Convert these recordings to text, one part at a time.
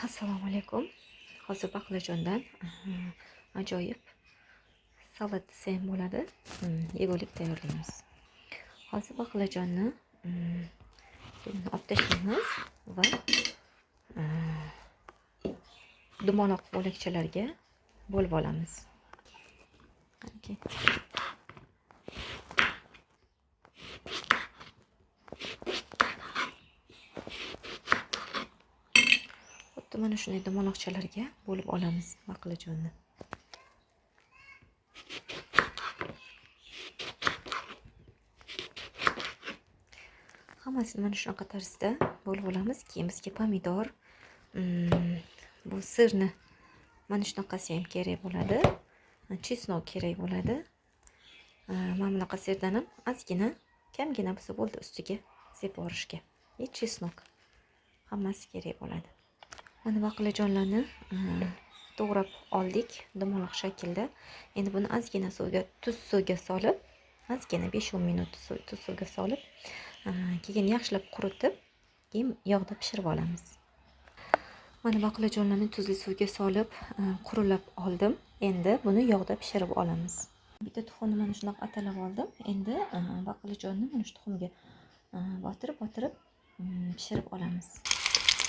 Assalomu alaykum. Hozir baqlajondan ajoyib salat desa ham bo'ladi. Yegulik tayyorlaymiz. Hozir baqlajonni olib tashlaymiz va dumaloq bo'lakchalarga bo'lib olamiz. Mana shunday dumaloqchalarga bo'lib olamiz baqlajonni. Hammasini mana shunaqa tarzda bo'lib olamiz. Keyin bizga pomidor, bu sirni mana shunaqasi ham kerak bo'ladi. Chesnok kerak bo'ladi. Mana bunaqa sirdan ham ozgina, kamgina bo'lsa bo'ldi ustiga sepib yuborishga. Chesnok hammasi kerak bo'ladi. Mana baqlajonlarni to'g'rab oldik dumaloq shaklda. Endi buni ozgina suvga, tuz suvga solib, ozgina 5-10 minut tuz suvga solib, keyin yaxshilab quritib, keyin yog'da pishirib olamiz. Mana baqlajonlarni tuzli suvga solib, qurilab oldim. Endi buni yog'da pishirib olamiz. Bitta tuxumni mana shunaqa atalab oldim. Endi baqlajonni mana shu tuxumga botirib pishirib olamiz.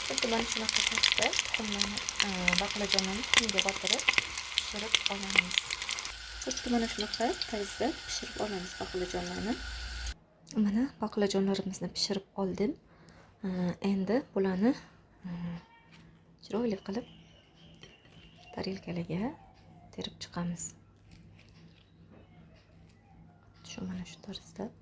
Xuddi mana shunaqa tarzda tuxumlarni, baqlajonlarni tuxumga botirib pishirib olamiz. Xuddi mana shunaqa tarzda pishirib olamiz baqlajonlarni. Mana baqlajonlarimizni pishirib oldim. Endi bularni chiroyli qilib tarelkalarga terib chiqamiz. Shu mana shu tarzda.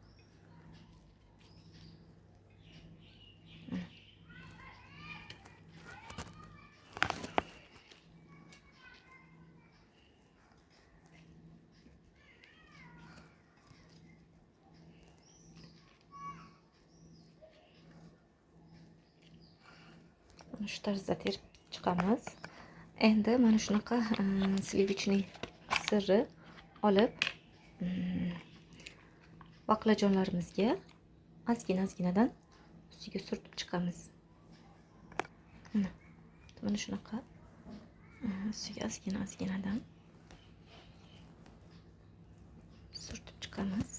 Mana shu tarzda terib chiqamiz. Endi mana shunaqa slivichniy sirni olib baqlajonlarimizga ozgina-ozginadan ustiga surtib chiqamiz. Mana shunaqa ustiga ozgina-ozginadan surtib chiqamiz.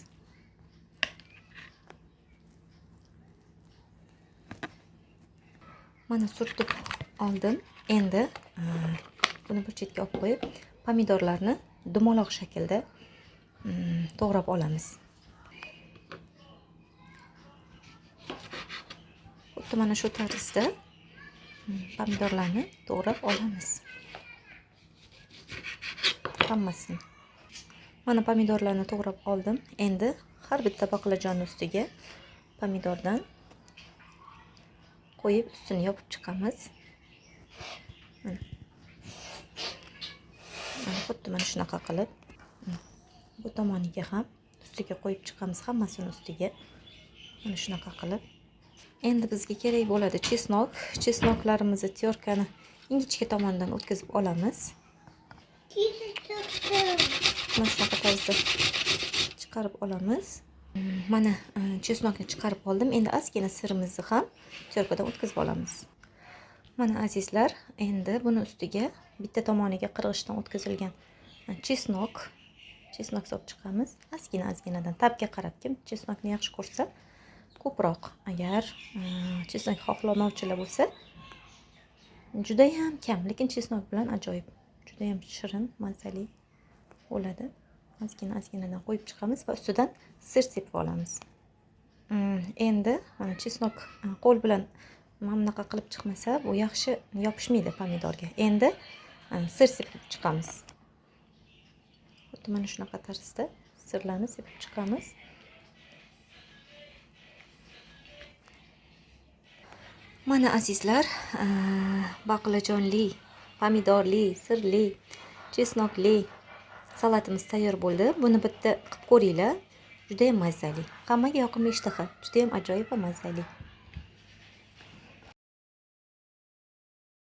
Mana surtib oldim. Endi buni bir chetga olib qo'yib, pomidorlarni dumaloq shaklda to'g'rab olamiz. Xuddi mana shu tarzda pomidorlarni to'g'rab olamiz. Hammasini. Mana pomidorlarni to'g'rab oldim. Endi har bitta baqlajonning ustiga pomidordan qo'yib ustini yopib chiqamiz. Xuddi mana shunaqa qilib bu tomoniga ham ustiga qo'yib chiqamiz, hammasini ustiga. Mana shunaqa qilib. Endi bizga kerak bo'ladi chesnok. Chesnoklarimizni tyorkani ingichka tomonidan o'tkazib olamiz. Mana shunaqa tarzda chiqarib olamiz. Mana chesnokni chiqarib oldim. Endi ozgina sirimizni ham tyorkadan o'tkazib olamiz. Mana azizlar, endi buni ustiga bitta tomoniga qirg'ichdan o'tkazilgan chesnok solib chiqamiz. Ozgina-ozginadan tabga qarab, kim chesnokni yaxshi ko'rsa, ko'proq. Agar chesnok xohlovchilar bo'lsa, juda ham kam, lekin chesnok bilan ajoyib, juda ham shirin, mazali bo'ladi. Ozgina-ozginadan qo'yib chiqamiz va ustidan sir sepib olamiz. Endi mana chesnok qo'l bilan mana bunaqa qilib chiqmasa, bu yaxshi yopishmaydi pomidorga. Endi sir sepib chiqamiz. Xuddi mana shunaqa tarzda sirlarni sepib chiqamiz. Mana azizlar, baqlajonli, pomidorli, sirli, chesnokli salatimiz tayyor bo'ldi. Buni bitta qilib ko'ringlar. Juda ham mazali. Hammaga yoqimli ishtaha. Juda ham ajoyib va mazali.